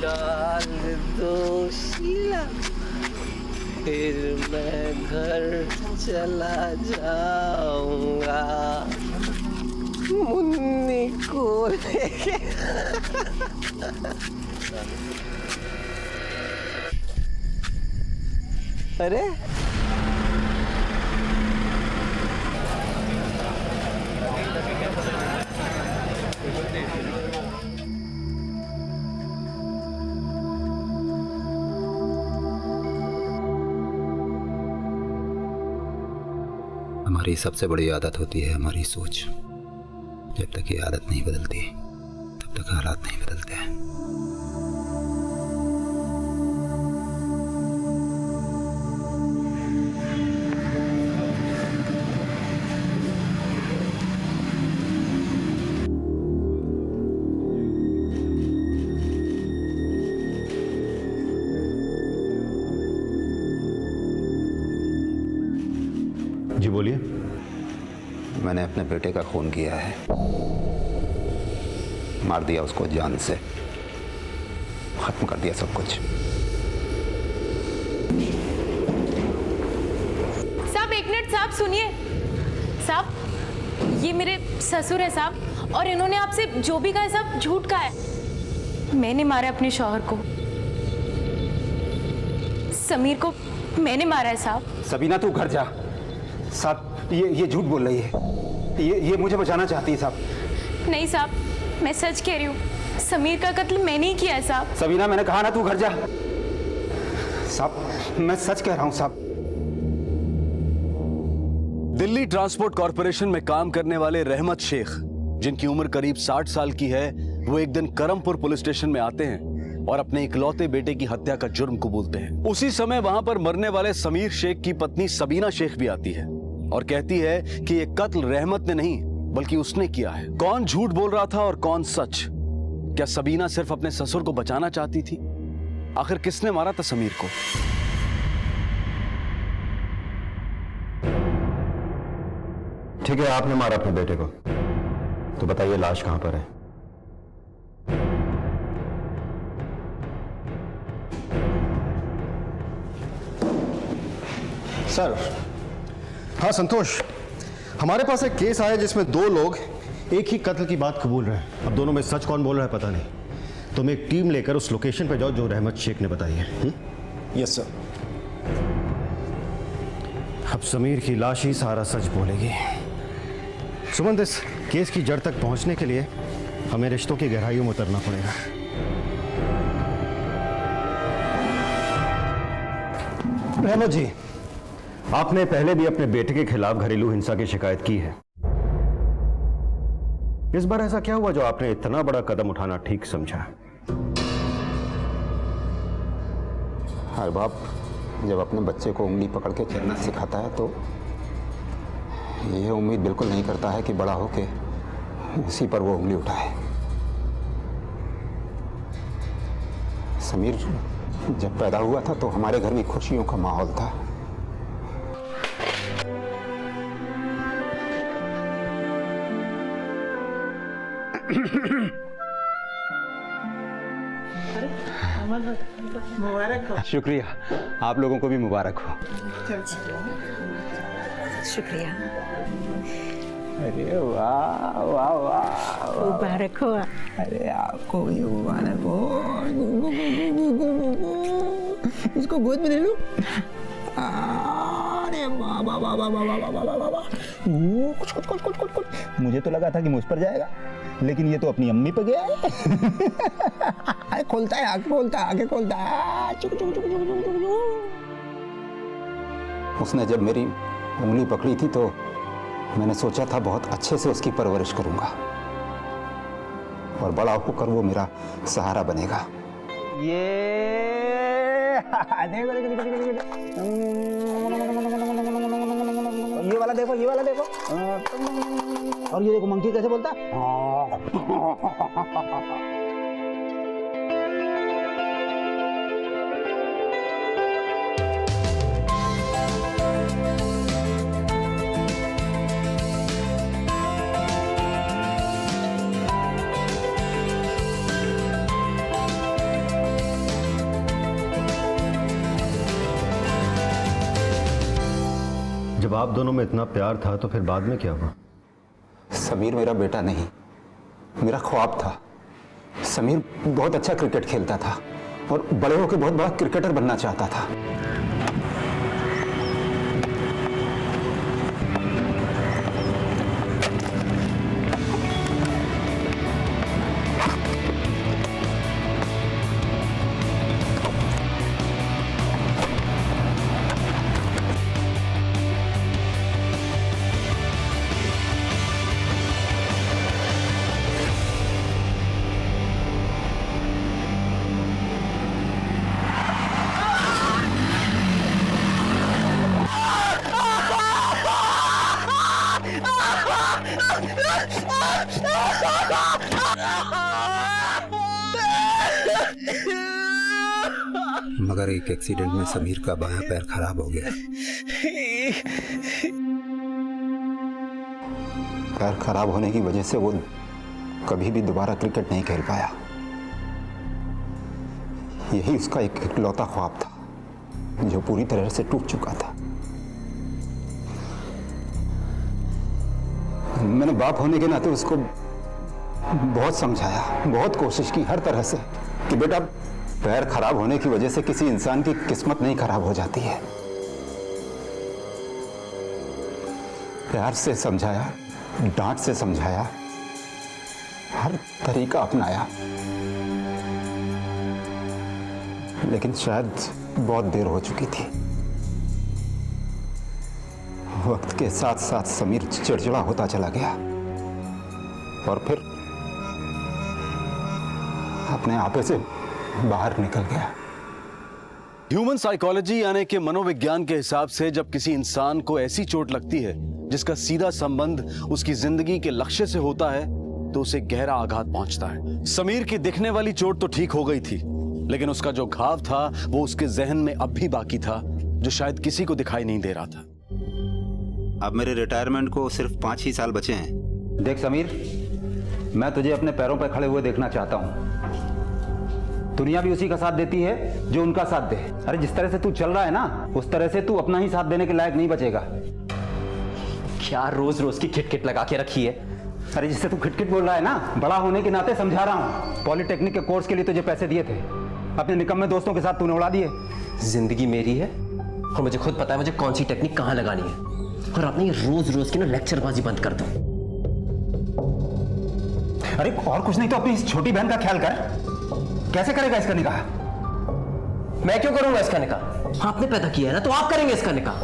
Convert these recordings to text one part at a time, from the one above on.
डाल दो शीला, फिर मैं घर चला जाऊंगा मुन्नी को लेके। अरे हमारी सबसे बड़ी आदत होती है हमारी सोच। जब तक ये आदत नहीं बदलती तब तक हालात नहीं बदलते हैं। जी बोलिए। मैंने अपने बेटे का खून किया है, मार दिया उसको जान से, खत्म कर दिया सब कुछ। साहब एक मिनट साहब सुनिए। साहब ये मेरे ससुर है साहब, और इन्होंने आपसे जो भी कहा है साहब झूठ कहा है। मैंने मारा अपने शौहर को, समीर को मैंने मारा है साहब। सबीना तू घर जा। साहब ये झूठ बोल रही है, ये मुझे बचाना चाहती है साहब। नहीं साहब मैं सच कह रही हूँ, समीर का कत्ल मैंने ही किया है साहब। सबीना मैंने कहा ना तू घर जा। साहब मैं सच कह रहा हूँ साहब। दिल्ली ट्रांसपोर्ट कॉरपोरेशन में काम करने वाले रहमत शेख, जिनकी उम्र करीब 60 साल की है, वो एक दिन करमपुर पुलिस स्टेशन में आते हैं और अपने इकलौते बेटे की हत्या का जुर्म कबूलते हैं। उसी समय वहां पर मरने वाले समीर शेख की पत्नी सबीना शेख भी आती है और कहती है कि ये कत्ल रहमत ने नहीं बल्कि उसने किया है। कौन झूठ बोल रहा था और कौन सच? क्या सबीना सिर्फ अपने ससुर को बचाना चाहती थी? आखिर किसने मारा था समीर को? ठीक है, आपने मारा अपने बेटे को, तो बताइए लाश कहां पर है? सर, हाँ संतोष, हमारे पास एक केस आया जिसमें 2 लोग एक ही कत्ल की बात कबूल रहे हैं। अब दोनों में सच कौन बोल रहा है पता नहीं। तुम एक टीम लेकर उस लोकेशन पर जाओ जो रहमत शेख ने बताई है। Yes sir. अब समीर की लाश ही सारा सच बोलेगी। सुमंत, इस केस की जड़ तक पहुंचने के लिए हमें रिश्तों की गहराइयों में उतरना पड़ेगा। रहमत जी, आपने पहले भी अपने बेटे के खिलाफ घरेलू हिंसा की शिकायत की है। इस बार ऐसा क्या हुआ जो आपने इतना बड़ा कदम उठाना ठीक समझा? हर बाप जब अपने बच्चे को उंगली पकड़ के चलना सिखाता है तो यह उम्मीद बिल्कुल नहीं करता है कि बड़ा होके उसी पर वो उंगली उठाए। समीर जब पैदा हुआ था तो हमारे घर में खुशियों का माहौल था। मुबारक हो। शुक्रिया, आप लोगों को भी मुबारक हो। शुक्रिया। अरे वाह वाह वाह, मुबारक हो। अरे आपको भी मुबारक हो। इसको गोद में ले लो। अरे वाह वाह वाह वाह वाह वाह वाह वाह। कुछ कुछ कुछ कुछ कुछ कुछ। मुझे तो लगा था कि मुझ पर जाएगा, लेकिन ये तो अपनी अम्मी पे गया है। खोलता है आगे, खोलता है आगे, खोलता है। उसने जब मेरी उंगली पकड़ी थी तो मैंने सोचा था बहुत अच्छे से उसकी परवरिश करूंगा और बड़ा होकर वो मेरा सहारा बनेगा। ये देखो देखो देखो देखो देखो। ये वाला देखो, ये वाला देखो। और ये देखो मंकी कैसे बोलता है। जब आप दोनों में इतना प्यार था तो फिर बाद में क्या हुआ? समीर मेरा बेटा नहीं, मेरा ख्वाब था। समीर बहुत अच्छा क्रिकेट खेलता था और बड़े होकर बहुत बड़ा क्रिकेटर बनना चाहता था। मगर एक एक्सीडेंट में समीर का बायां पैर खराब हो गया। पैर खराब होने की वजह से वो कभी भी दोबारा क्रिकेट नहीं खेल पाया। यही उसका एक इकलौता ख्वाब था जो पूरी तरह से टूट चुका था। मैंने बाप होने के नाते उसको बहुत समझाया, बहुत कोशिश की हर तरह से कि बेटा, पैर खराब होने की वजह से किसी इंसान की किस्मत नहीं खराब हो जाती है। प्यार से समझाया, डांट से समझाया, हर तरीका अपनाया, लेकिन शायद बहुत देर हो चुकी थी। वक्त के साथ साथ समीर चिड़चिड़ा होता चला गया और फिर अपने आपे से बाहर निकल गया। ह्यूमन साइकोलॉजी यानी कि मनोविज्ञान के हिसाब से जब किसी इंसान को ऐसी चोट लगती है जिसका सीधा संबंध उसकी जिंदगी के लक्ष्य से होता है तो उसे गहरा आघात पहुंचता है। समीर की दिखने वाली चोट तो ठीक हो गई थी, लेकिन उसका जो घाव था वो उसके जहन में अब भी बाकी था, जो शायद किसी को दिखाई नहीं दे रहा था। अब मेरे रिटायरमेंट को सिर्फ 5 ही साल बचे हैं। देख समीर, मैं तुझे अपने पैरों पर खड़े हुए देखना चाहता हूँ। दुनिया भी उसी का साथ देती है जो उनका साथ दे। अरे जिस तरह से तू चल रहा है ना, उस तरह से तू अपना ही साथ देने के लायक नहीं बचेगा। क्या रोज रोज की खिटखिट लगा के रखी है? अरे जिससे तू खिटखिट बोल रहा है ना, बड़ा होने के नाते समझा रहा हूँ। पॉलिटेक्निक के कोर्स के लिए तुझे पैसे दिए थे, अपने निकम्मे दोस्तों के साथ तूने उड़ा दिए। जिंदगी मेरी है और मुझे खुद पता है मुझे कौन सी टेक्निक कहाँ लगानी है। और आपने ये रोज रोज की ना लेक्चरबाजी बंद कर दो। अरे और कुछ नहीं तो अपनी इस छोटी बहन का ख्याल कर। कैसे करेगा इसका निकाह? मैं क्यों करूंगा इसका निकाह? आपने पैदा किया है ना, तो आप करेंगे इसका निकाह।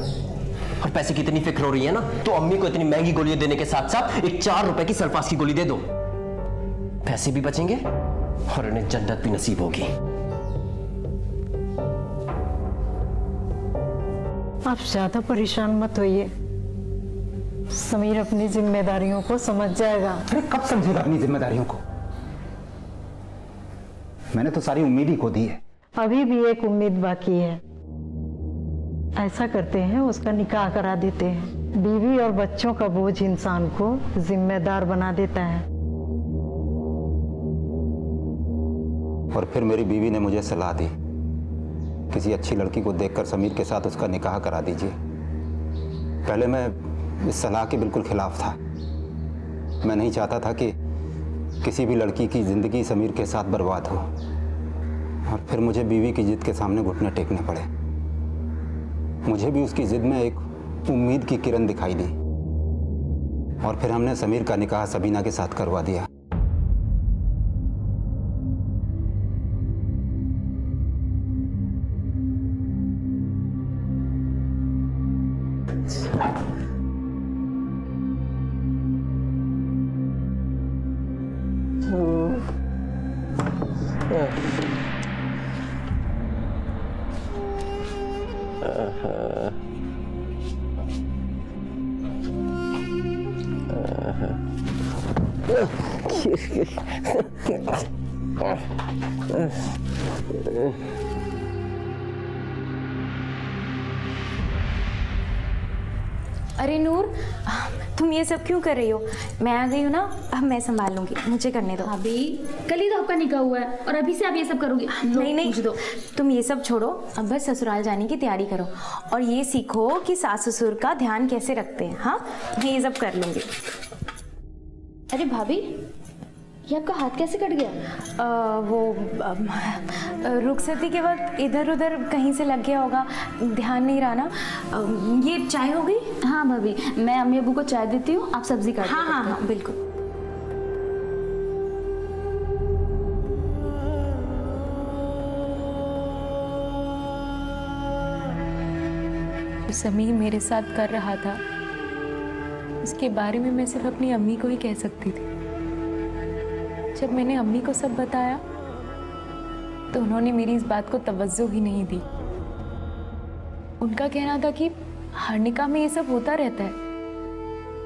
और पैसे की इतनी फिक्र हो रही है ना, तो अम्मी को इतनी महंगी गोलियां देने के साथ साथ एक 4 रुपए की सल्फास की गोली दे दो। पैसे भी बचेंगे और उन्हें जन्नत भी नसीब होगी। आप ज्यादा परेशान मत होइए, समीर अपनी जिम्मेदारियों को समझ जाएगा। अरे कब समझेगा अपनी जिम्मेदारियों को? मैंने तो सारी उम्मीद ही खो दी है। अभी भी एक उम्मीद बाकी है। ऐसा करते हैं, उसका निकाह करा देते हैं। बीवी और बच्चों का बोझ इंसान को जिम्मेदार बना देता है। और फिर मेरी बीवी ने मुझे सलाह दी, किसी अच्छी लड़की को देखकर समीर के साथ उसका निकाह करा दीजिए। पहले मैं इस सलाह के बिल्कुल खिलाफ था। मैं नहीं चाहता था कि किसी भी लड़की की जिंदगी समीर के साथ बर्बाद हो। और फिर मुझे बीवी की जिद के सामने घुटने टेकने पड़े। मुझे भी उसकी जिद में एक उम्मीद की किरण दिखाई दी और फिर हमने समीर का निकाह सबीना के साथ करवा दिया। अरे नूर, तुम ये सब क्यों कर रही हो? मैं आ गई हूँ ना, अब मैं संभाल लूंगी, मुझे करने दो। भाभी कल ही तो आपका निकाह हुआ है और अभी से आप ये सब करोगे? नहीं नहीं, तुम ये सब छोड़ो, अब बस ससुराल जाने की तैयारी करो और ये सीखो कि सास ससुर का ध्यान कैसे रखते हैं। हाँ, मैं ये सब कर लूंगी। अरे भाभी, ये आपका हाथ कैसे कट गया? रुखसती के वक्त इधर उधर कहीं से लग गया होगा, ध्यान नहीं रहा ना। ये चाय हो गई? हाँ भाभी, मैं अम्मी अबू को चाय देती हूँ, आप सब्जी काट। हाँ हाँ हाँ, बिल्कुल। समीर मेरे साथ कर रहा था, उसके बारे में मैं सिर्फ अपनी अम्मी को ही कह सकती थी। जब मैंने अम्मी को सब बताया तो उन्होंने मेरी इस बात को तवज्जो ही नहीं दी। उनका कहना था कि हर निकाह में ये सब होता रहता है,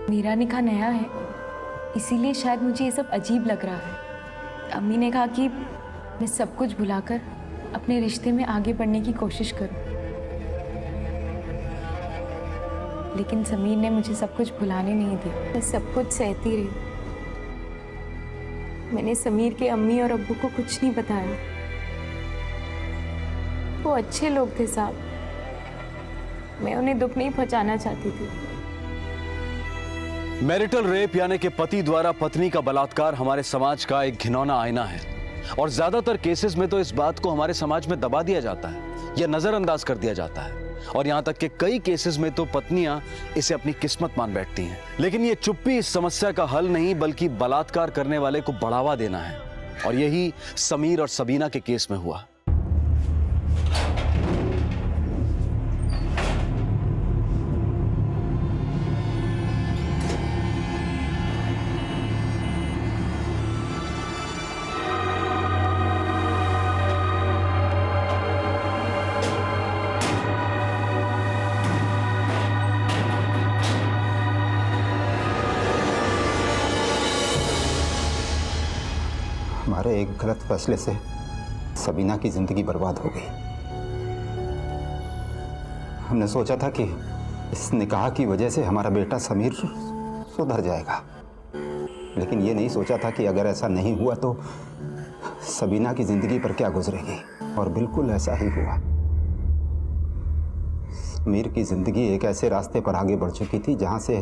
मेरा निकाह नया है इसीलिए शायद मुझे ये सब अजीब लग रहा है। अम्मी ने कहा कि मैं सब कुछ भुलाकर अपने रिश्ते में आगे बढ़ने की कोशिश करूं, लेकिन समीर ने मुझे सब कुछ भुलाने नहीं दिया। मैं सब कुछ सहती रही। मैंने समीर के अम्मी और अब्बू को कुछ नहीं बताया। वो अच्छे लोग थे साहब, मैं उन्हें दुख नहीं पहुंचाना चाहती थी। मैरिटल रेप यानी कि पति द्वारा पत्नी का बलात्कार हमारे समाज का एक घिनौना आईना है और ज्यादातर केसेस में तो इस बात को हमारे समाज में दबा दिया जाता है या नजरअंदाज कर दिया जाता है और यहां तक कि कई केसेस में तो पत्नियां इसे अपनी किस्मत मान बैठती हैं। लेकिन ये चुप्पी इस समस्या का हल नहीं बल्कि बलात्कार करने वाले को बढ़ावा देना है और यही समीर और सबीना के केस में हुआ। हमारे एक गलत फैसले से सबीना की जिंदगी बर्बाद हो गई। हमने सोचा था कि इस निकाह की वजह से हमारा बेटा समीर सुधर जाएगा, लेकिन ये नहीं सोचा था कि अगर ऐसा नहीं हुआ तो सबीना की जिंदगी पर क्या गुजरेगी। और बिल्कुल ऐसा ही हुआ। समीर की जिंदगी एक ऐसे रास्ते पर आगे बढ़ चुकी थी जहां से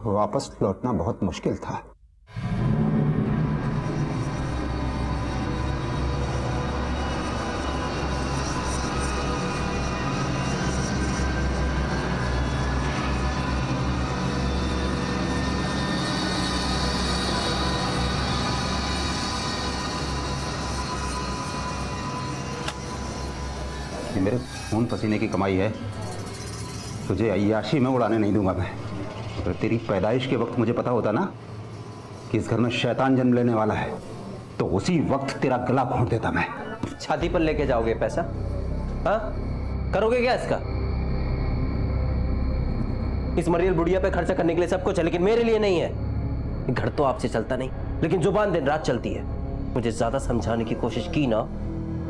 वापस लौटना बहुत मुश्किल था। ये मेरे खून पसीने की कमाई है, तुझे अय्याशी में उड़ाने नहीं दूंगा मैं। अगर तेरी पैदाइश के वक्त मुझे पता होता ना कि इस घर में शैतान जन्म लेने वाला है तो उसी वक्त तेरा गला घोंट देता मैं। छाती पर लेके जाओगे पैसा? हाँ, करोगे क्या इसका? इस मरियल बुढ़िया पे खर्चा करने के लिए सब कुछ है, लेकिन मेरे लिए नहीं है। घर तो आपसे चलता नहीं, लेकिन जुबान दिन रात चलती है। मुझे ज्यादा समझाने की कोशिश की ना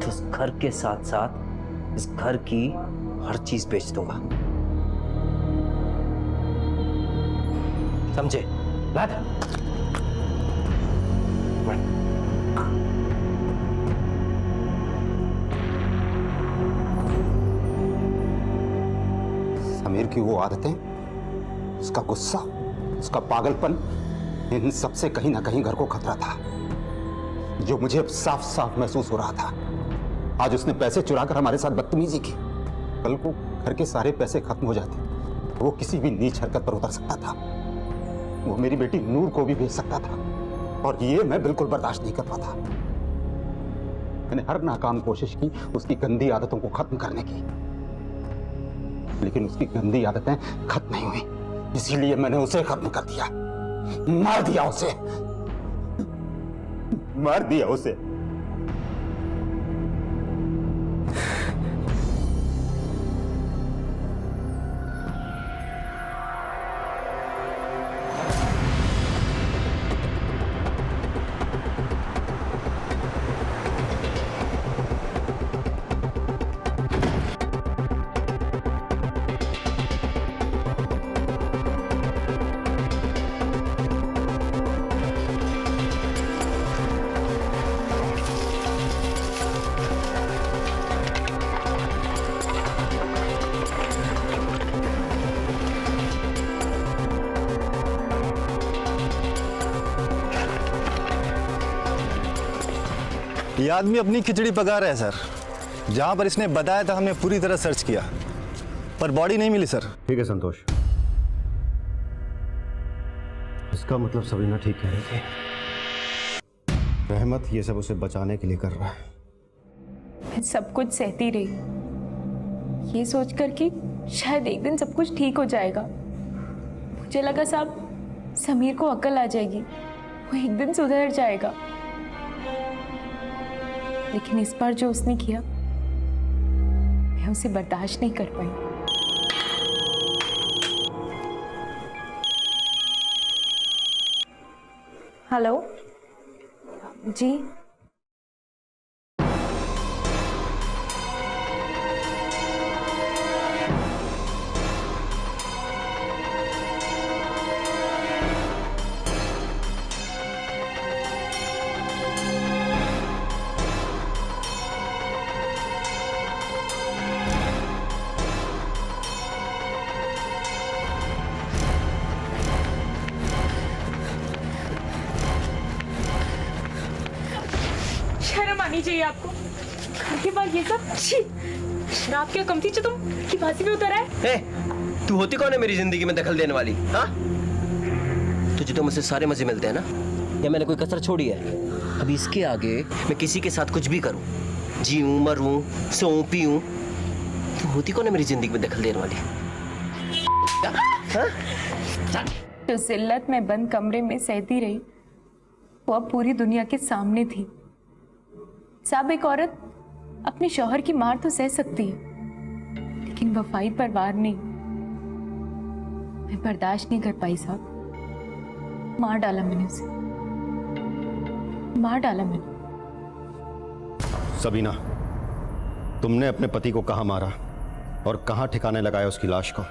तो इस घर के साथ साथ इस घर की हर चीज बेच दूंगा, समझे? लाद। समीर की वो आदतें, उसका गुस्सा, उसका पागलपन, इन सबसे कहीं ना कहीं घर को खतरा था, जो मुझे अब साफ साफ महसूस हो रहा था। आज उसने पैसे चुराकर हमारे साथ बदतमीजी की, कल को घर के सारे पैसे खत्म हो जाते, वो किसी भी नीच हरकत पर उतर सकता था। वो मेरी बेटी नूर को भी भेज सकता था और ये मैं बिल्कुल बर्दाश्त नहीं कर पाता। मैंने हर नाकाम कोशिश की उसकी गंदी आदतों को खत्म करने की, लेकिन उसकी गंदी आदतें खत्म नहीं हुई, इसीलिए मैंने उसे खत्म कर दिया, मार दिया उसे, मार दिया उसे। ये आदमी अपनी खिचड़ी पका रहा है सर। जहां पर इसने बताया था हमने पूरी तरह सर्च किया, पर बॉडी नहीं मिली सर। ठीक है संतोष, इसका मतलब सबीना ठीक कह रही थी। रहमत ये सब उसे बचाने के लिए कर रहा है। मैं सब कुछ सहती रही, ये सोचकर कि शायद एक दिन सब कुछ ठीक हो जाएगा। मुझे लगा साहब समीर को अकल आ जाएगी, वो एक दिन सुधर जाएगा। लेकिन इस बार जो उसने किया, मैं उसे बर्दाश्त नहीं कर पाई। हेलो जी, शर्म आनी चाहिए आपको। घर के बाद ये सब छी। रात क्या कम थी जो तुम की फांसी में उतर आए? तू होती कौन है मेरी जिंदगी में दखल देने वाली? हाँ, तुझे तो मुझसे सारे मजे मिलते हैं ना, या मैंने कोई कसर छोड़ी है? अभी इसके आगे मैं किसी के साथ कुछ भी करूं, जीऊं मरूं सोऊं पीऊं, तू होती कौन है मेरी जिंदगी में दखल देने वाली? हाँ? जो जिल्लत में बंद कमरे में सहती रही, वो अब पूरी दुनिया के सामने थी। साहब, एक औरत अपने शौहर की मार तो सह सकती है, लेकिन वफाई पर वार नहीं। मैं बर्दाश्त नहीं कर पाई साहब। मार डाला मैंने उसे, मार डाला मैंने। सबीना, तुमने अपने पति को कहाँ मारा और कहाँ ठिकाने लगाया उसकी लाश को?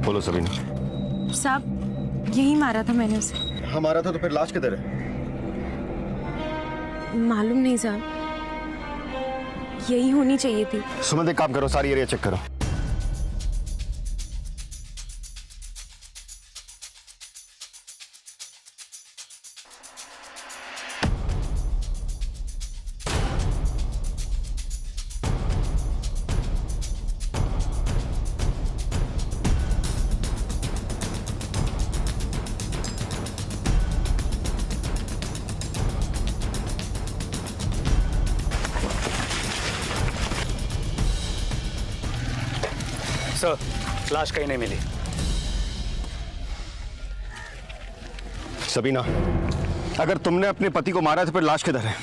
बोलो सबीना। साहब, यही मारा था मैंने उसे। हमारा था तो फिर लाश किधर है? मालूम नहीं साहब, यही होनी चाहिए थी। सुमन, एक काम करो, सारी एरिया चेक करो। सर, लाश कहीं नहीं मिली। सबीना, अगर तुमने अपने पति को मारा है तो फिर लाश किधर है?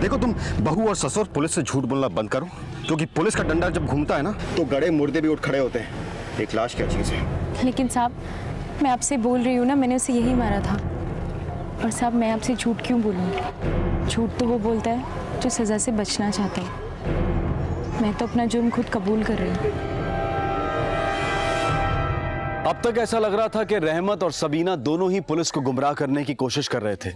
देखो, तुम बहू और ससुर पुलिस से झूठ बोलना बंद करो, क्योंकि पुलिस का डंडा जब घूमता है ना तो गड़े मुर्दे भी उठ खड़े होते हैं। एक लाश क्या चीज है? लेकिन साहब, मैं आपसे बोल रही हूँ ना, मैंने उसे यही मारा था। और साहब, मैं आपसे झूठ क्यों बोलूँ? झूठ तो वो बोलता है जो सज़ा से बचना चाहता है। मैं तो अपना जुर्म खुद कबूल कर रही हूँ। अब तक ऐसा लग रहा था कि रहमत और सबीना दोनों ही पुलिस को गुमराह करने की कोशिश कर रहे थे,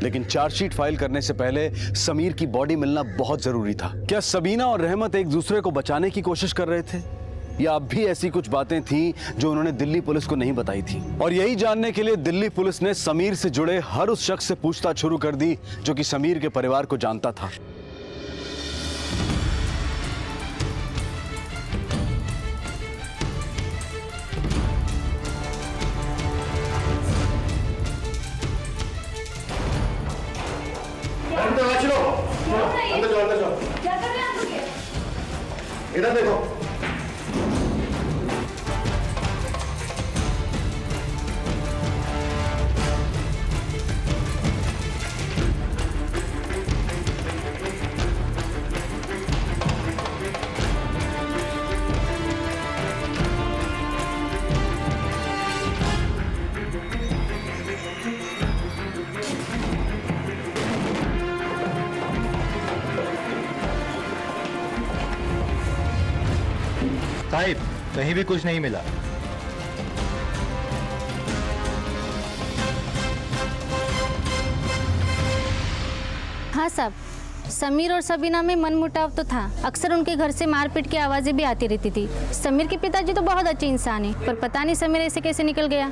लेकिन चार्जशीट फाइल करने से पहले समीर की बॉडी मिलना बहुत जरूरी था। क्या सबीना और रहमत एक दूसरे को बचाने की कोशिश कर रहे थे, या अब भी ऐसी कुछ बातें थीं जो उन्होंने दिल्ली पुलिस को नहीं बताई थी? और यही जानने के लिए दिल्ली पुलिस ने समीर से जुड़े हर उस शख्स से पूछताछ शुरू कर दी जो कि समीर के परिवार को जानता था। इधर देखो। साहिब, कहीं भी कुछ नहीं मिला। हाँ साहब, समीर और सबीना में मनमुटाव तो था। अक्सर उनके घर से मारपीट की आवाज़ें भी आती रहती थी। समीर के पिताजी तो बहुत अच्छे इंसान हैं, पर पता नहीं समीर ऐसे कैसे निकल गया।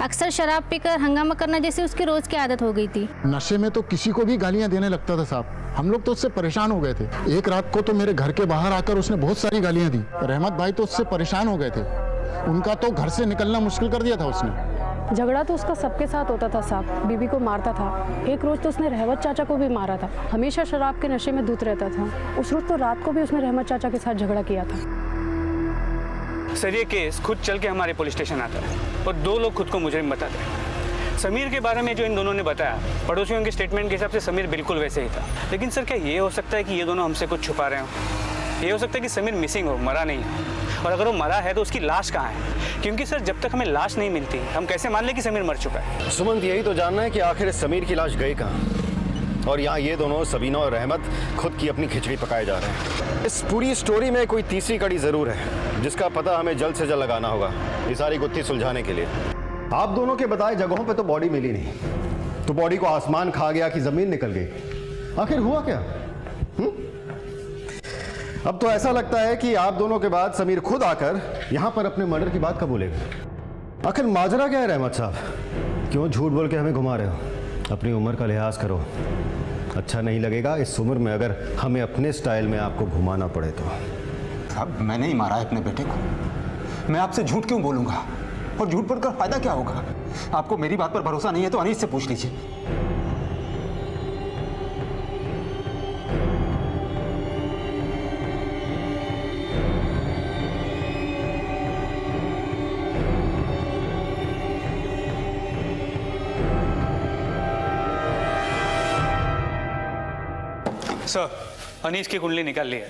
अक्सर शराब पीकर हंगामा करना जैसे उसकी रोज़ की आदत हो गई थी। नशे में तो किसी को भी गालियां देने लगता था साहब। हम लोग तो उससे परेशान हो गए थे। एक रात को तो मेरे घर के बाहर आकर उसने बहुत सारी गालियां दी। रहमत भाई तो उससे परेशान हो गए थे। उनका तो घर से निकलना मुश्किल कर दिया था उसने। झगड़ा तो उसका सबके साथ होता था साहब। बीबी को मारता था। एक रोज तो उसने रहमत चाचा को भी मारा था। हमेशा शराब के नशे में धुत रहता था। उस रोज तो रात को भी उसने रहमत चाचा के साथ झगड़ा किया था। सर ये केस खुद चल के हमारे पुलिस स्टेशन आता है और 2 लोग खुद को मुजरिम बताते हैं। समीर के बारे में जो इन दोनों ने बताया, पड़ोसियों के स्टेटमेंट के हिसाब से समीर बिल्कुल वैसे ही था। लेकिन सर क्या ये हो सकता है कि ये दोनों हमसे कुछ छुपा रहे हो? ये हो सकता है कि समीर मिसिंग हो, मरा नहीं है। और अगर वो मरा है तो उसकी लाश कहाँ है? क्योंकि सर जब तक हमें लाश नहीं मिलती हम कैसे मान लें कि समीर मर चुका है? सुमंत, यही तो जानना है कि आखिर समीर की लाश गई कहाँ। और यहाँ ये दोनों सबीना और रहमत खुद की अपनी खिचड़ी पकाए जा रहे हैं। इस पूरी स्टोरी में कोई तीसरी कड़ी जरूर है जिसका पता हमें जल्द से जल्द लगाना होगा ये सारी गुत्थी सुलझाने के लिए। आप दोनों के बताए जगहों पे तो बॉडी मिली नहीं, तो बॉडी को आसमान खा गया कि जमीन निकल गई? आखिर हुआ क्या? अब तो ऐसा लगता है कि आप दोनों के बाद समीर खुद आकर यहां पर अपने मर्डर की बात कबूलेगा। आखिर माजरा क्या है रहमत साहब? क्यों झूठ बोल के हमें घुमा रहे हो? अपनी उम्र का लिहाज करो। अच्छा नहीं लगेगा इस उम्र में अगर हमें अपने स्टाइल में आपको घुमाना पड़े तो। साहब, मैंने ही मारा है अपने बेटे को। मैं आपसे झूठ क्यों बोलूंगा? और झूठ बोलकर फायदा क्या होगा? आपको मेरी बात पर भरोसा नहीं है तो अनीस से पूछ लीजिए। सर, अनीस की कुंडली निकाल ली है।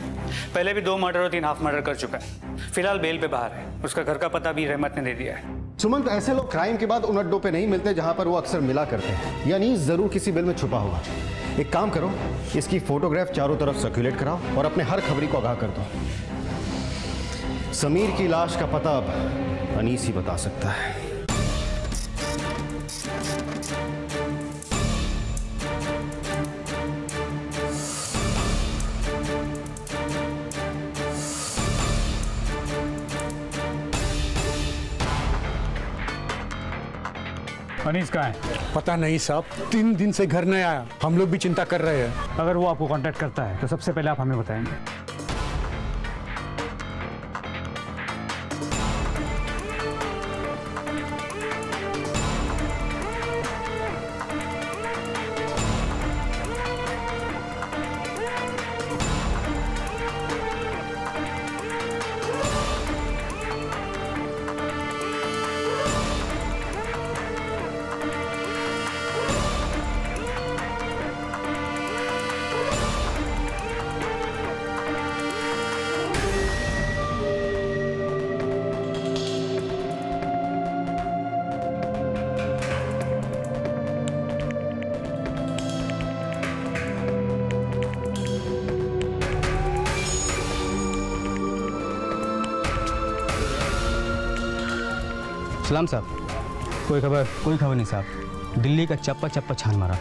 पहले भी 2 मर्डर और 3 हाफ मर्डर कर चुका है। फिलहाल बेल पे बाहर है। उसका घर का पता भी रहमत ने दे दिया है। सुमंत, ऐसे लोग क्राइम के बाद उन अड्डों पे नहीं मिलते जहां पर वो अक्सर मिला करते हैं। यानी जरूर किसी बिल में छुपा होगा। एक काम करो, इसकी फोटोग्राफ चारों तरफ सर्कुलेट कराओ और अपने हर खबरी को आगाह कर दो। समीर की लाश का पता अब अनीस ही बता सकता है। अनीस कहाँ है? पता नहीं साहब, 3 दिन से घर नहीं आया। हम लोग भी चिंता कर रहे हैं। अगर वो आपको कांटेक्ट करता है तो सबसे पहले आप हमें बताएंगे। सलाम साहब। कोई खबर? कोई खबर नहीं साहब। दिल्ली का चप्पा चप्पा छान मारा।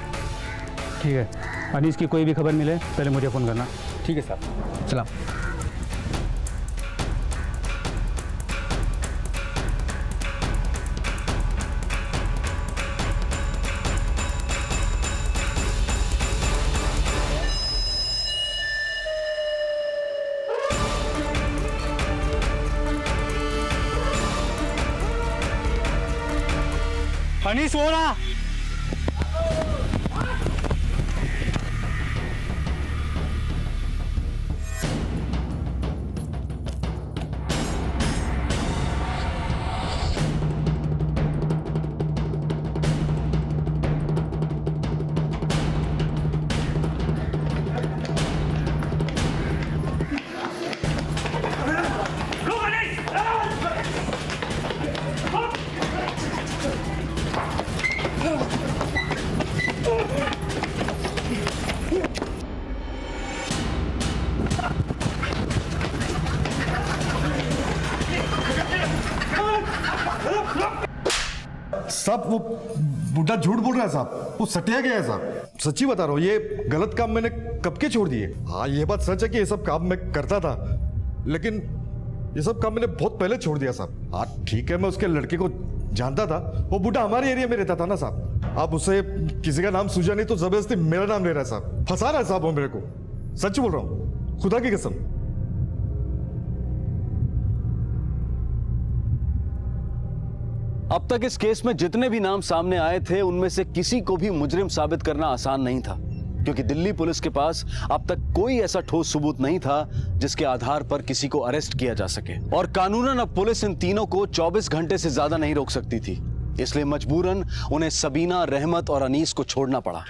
ठीक है, अनीस की कोई भी खबर मिले पहले मुझे फ़ोन करना। ठीक है साहब। सलाम। अनीस हो रहा। साहब वो बुढ़ा झूठ बोल रहा है साहब, वो सटिया गया है साहब। सच्ची बता रहा हूँ, ये गलत काम मैंने कब के छोड़ दिए। हाँ ये बात सच है कि ये सब काम मैं करता था, लेकिन ये सब काम मैंने बहुत पहले छोड़ दिया साहब। हाँ ठीक है, मैं उसके लड़के को जानता था, वो बुढ़ा हमारे एरिया में रहता था ना साहब। अब उसे किसी का नाम सूझा नहीं तो जबरदस्ती मेरा नाम ले रहा है साहब, फंसा रहा है साहब वो मेरे को। सच बोल रहा हूँ, खुदा की कसम। अब तक इस केस में जितने भी नाम सामने आए थे उनमें से किसी को भी मुजरिम साबित करना आसान नहीं था, क्योंकि दिल्ली पुलिस के पास अब तक कोई ऐसा ठोस सबूत नहीं था जिसके आधार पर किसी को अरेस्ट किया जा सके। और कानूनन अब पुलिस इन तीनों को 24 घंटे से ज्यादा नहीं रोक सकती थी, इसलिए मजबूरन उन्हें सबीना, रहमत और अनीस को छोड़ना पड़ा।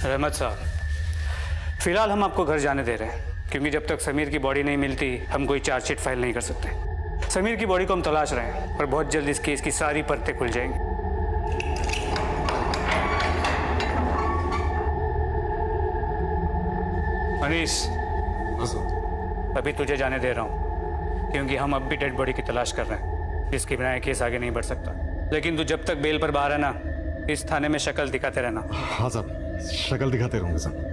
रहमत साहब, फिलहाल हम आपको घर जाने दे रहे हैं, क्योंकि जब तक समीर की बॉडी नहीं मिलती हम कोई चार्जशीट फाइल नहीं कर सकते। समीर की बॉडी को हम तलाश रहे हैं और बहुत जल्द इस केस की सारी परतें खुल जाएंगी। अनीस, अभी तुझे जाने दे रहा हूं, क्योंकि हम अब भी डेड बॉडी की तलाश कर रहे हैं, जिसके बिना ये केस आगे नहीं बढ़ सकता। लेकिन तू जब तक बेल पर बाहर है ना, इस थाने में शक्ल दिखाते रहना। हाँ साहब, शक्ल दिखाते रहूंगा साहब।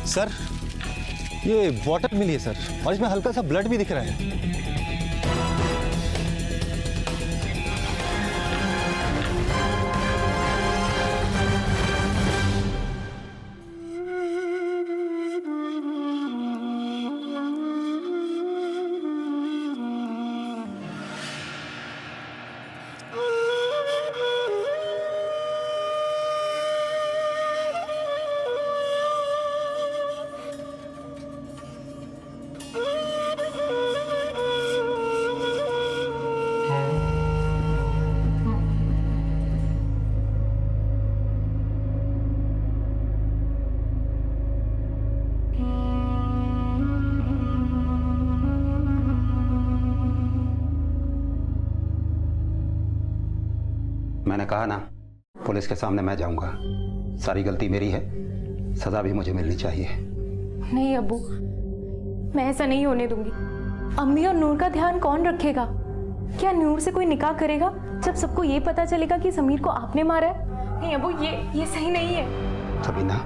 सर, ये बॉटल मिली है सर, और इसमें हल्का सा ब्लड भी दिख रहा है। मैंने कहा ना, पुलिस के सामने मैं जाऊंगा। सारी गलती मेरी है, सजा भी मुझे मिलनी चाहिए। नहीं अब्बू, मैं ऐसा नहीं होने दूंगी। अम्मी और नूर का ध्यान कौन रखेगा? क्या नूर से कोई निकाह करेगा जब सबको ये पता चलेगा कि समीर को आपने मारा है? नहीं अब्बू, ये सही नहीं है। सबीना,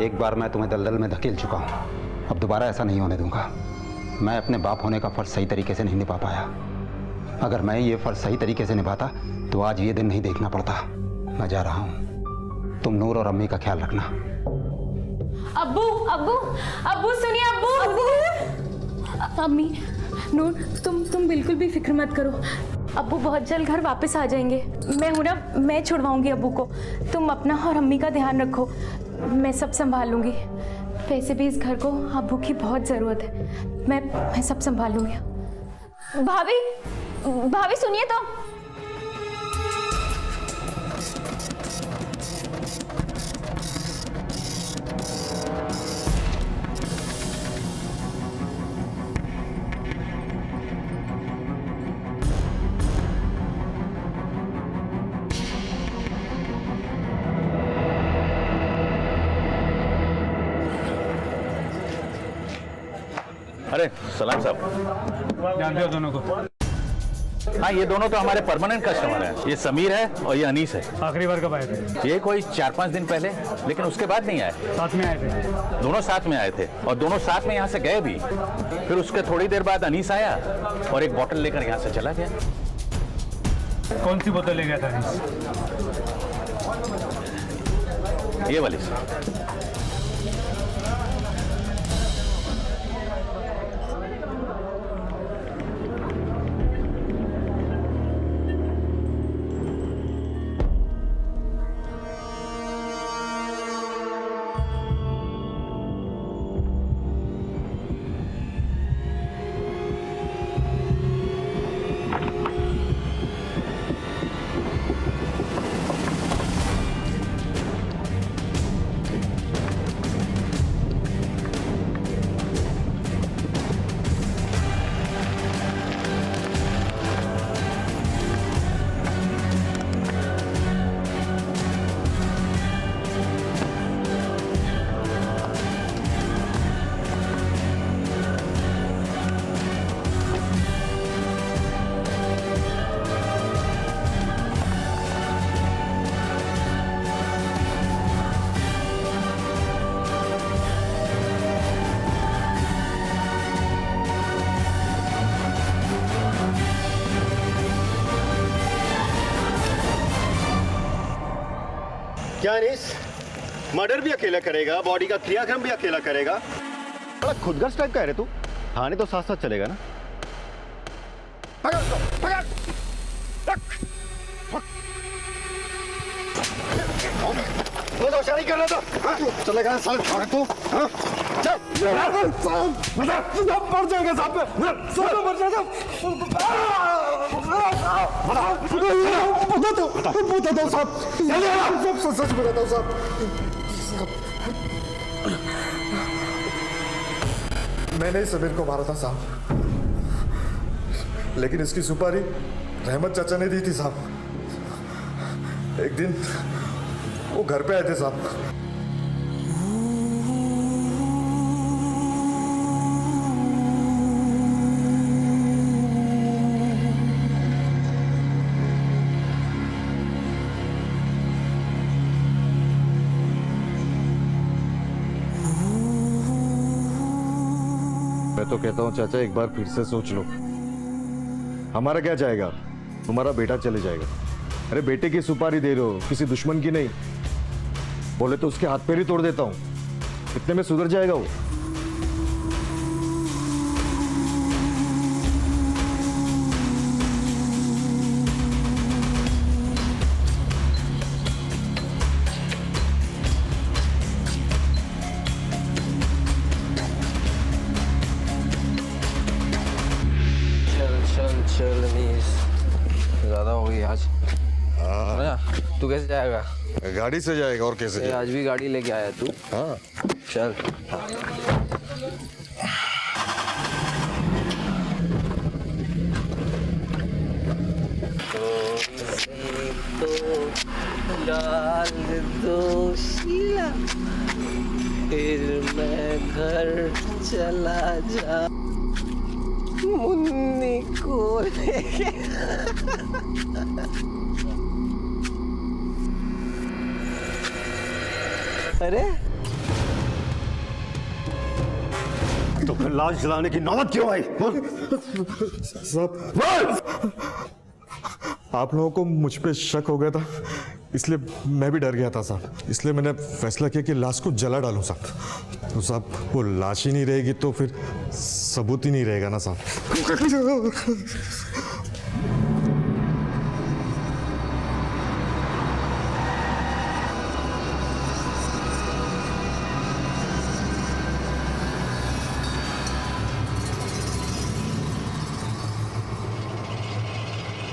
एक बार मैं तुम्हें दलदल में धकेल चुका हूँ, अब दोबारा ऐसा नहीं होने दूंगा। मैं अपने बाप होने का फर्ज सही तरीके से नहीं निभा पाया। अगर मैं ये फर्ज सही तरीके से निभाता तो आज ये दिन नहीं देखना पड़ता। मैं जा रहा हूँ, तुम नूर और अम्मी का ख्याल रखना। अब्बू अब्बू अब्बू सुनिए अब्बू। अब्बू अम्मी, नूर, तुम बिल्कुल भी फिक्र मत करो। अब्बू बहुत जल्द घर वापस आ जाएंगे। मैं हूँ ना, मैं छुड़वाऊंगी अब्बू को। तुम अपना और अम्मी का ध्यान रखो, मैं सब संभाल लूंगी। वैसे भी इस घर को अब्बू की बहुत ज़रूरत है। मैं सब संभाल लूंगी। भाभी सुनिए तो। अरे सलाम साहब, जानते हो दोनों को? हाँ, ये दोनों तो हमारे परमानेंट कस्टमर हैं। ये समीर है और ये अनीस है। आखिरी बार कब आए थे? ये कोई 4-5 दिन पहले, लेकिन उसके बाद नहीं आए। साथ में आए थे? दोनों साथ में आए थे और दोनों साथ में यहाँ से गए भी। फिर उसके थोड़ी देर बाद अनीस आया और एक बोतल लेकर यहाँ से चला गया। कौन सी बोतल ले गया था अनीस? ये वाली। क्या अनीस, मर्डर भी अकेला करेगा, बॉडी का क्रियाक्रम भी अकेला करेगा? बड़ा खुदगर्ज टाइप का है रे तू। थाने तो साथ साथ चलेगा ना? पकड़ उसको, पकड़। वो तो होशियारी कर रहा था। चलेगा साले थाने तू? चल। मर जाएगा साहब पे। सब मर जाएगा। बता दो साहब। सब सच बताता हूँ साहब। मैंने ही समीर को मारा था साहब, लेकिन इसकी सुपारी रहमत चाचा ने दी थी साहब। एक दिन वो घर पे आए थे साहब। मैं तो कहता हूँ चाचा एक बार फिर से सोच लो। हमारा क्या जाएगा, तुम्हारा बेटा चले जाएगा। अरे बेटे की सुपारी दे रहे हो, किसी दुश्मन की नहीं। बोले तो उसके हाथ पैर ही तोड़ देता हूँ, इतने में सुधर जाएगा वो। चल नीस, ज्यादा हो गई आज। तू कैसे जाएगा? गाड़ी से जाएगा और कैसे जाएगा? आज भी गाड़ी लेके आया तू? हाँ चल। तो डाल दो शीला, फिर मैं घर चला जा मुन्नी को लेके। अरे तो फिर लाश जलाने की नौबत क्यों आई? साहब, आप लोगों को मुझ पे शक हो गया था, इसलिए मैं भी डर गया था साहब। इसलिए मैंने फैसला किया कि लाश को जला डालूं साहब। तो साहब वो लाश ही नहीं रहेगी तो फिर सबूत ही नहीं रहेगा ना साहब।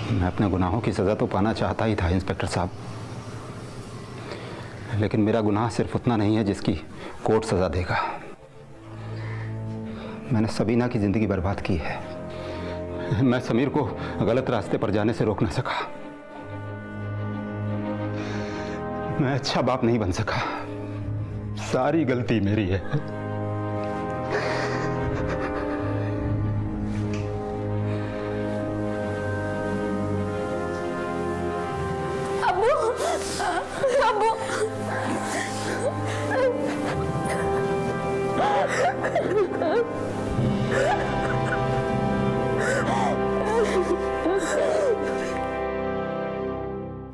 मैं अपने गुनाहों की सज़ा तो पाना चाहता ही था इंस्पेक्टर साहब, लेकिन मेरा गुनाह सिर्फ उतना नहीं है जिसकी कोर्ट सज़ा देगा। मैंने सबीना की ज़िंदगी बर्बाद की है। मैं समीर को गलत रास्ते पर जाने से रोक ना सका। मैं अच्छा बाप नहीं बन सका। सारी गलती मेरी है।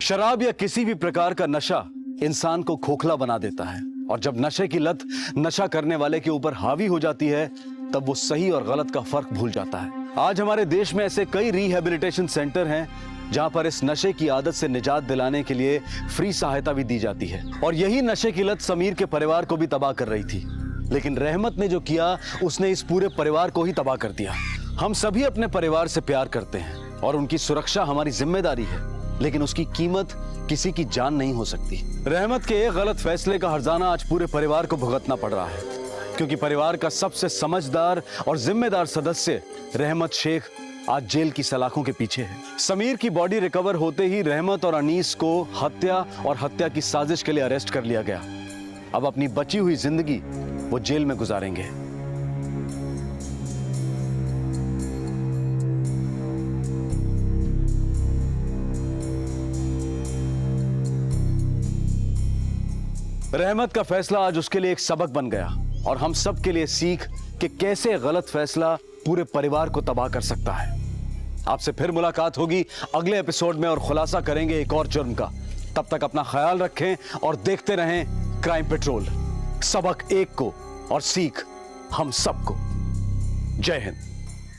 शराब या किसी भी प्रकार का नशा इंसान को खोखला बना देता है, और जब नशे की लत नशा करने वाले के ऊपर हावी हो जाती है तब वो सही और गलत का फर्क भूल जाता है। आज हमारे देश में ऐसे कई रिहैबिलिटेशन सेंटर हैं जहां पर इस नशे की आदत से निजात दिलाने के लिए फ्री सहायता भी दी जाती है। और यही नशे की लत समीर के परिवार को भी तबाह कर रही थी, लेकिन रहमत ने जो किया उसने इस पूरे परिवार को ही तबाह कर दिया। हम सभी अपने परिवार से प्यार करते हैं और उनकी सुरक्षा हमारी जिम्मेदारी है, लेकिन उसकी कीमत किसी की जान नहीं हो सकती। रहमत के एक गलत फैसले का हर्जाना आज पूरे परिवार को भुगतना पड़ रहा है, क्योंकि परिवार का सबसे समझदार और जिम्मेदार सदस्य रहमत शेख आज जेल की सलाखों के पीछे है। समीर की बॉडी रिकवर होते ही रहमत और अनीस को हत्या और हत्या की साजिश के लिए अरेस्ट कर लिया गया। अब अपनी बची हुई जिंदगी वो जेल में गुजारेंगे। रहमत का फैसला आज उसके लिए एक सबक बन गया और हम सब के लिए सीख कि कैसे गलत फैसला पूरे परिवार को तबाह कर सकता है। आपसे फिर मुलाकात होगी अगले एपिसोड में और खुलासा करेंगे एक और जुर्म का। तब तक अपना ख्याल रखें और देखते रहें क्राइम पेट्रोल। सबक एक को और सीख हम सबको। जय हिंद।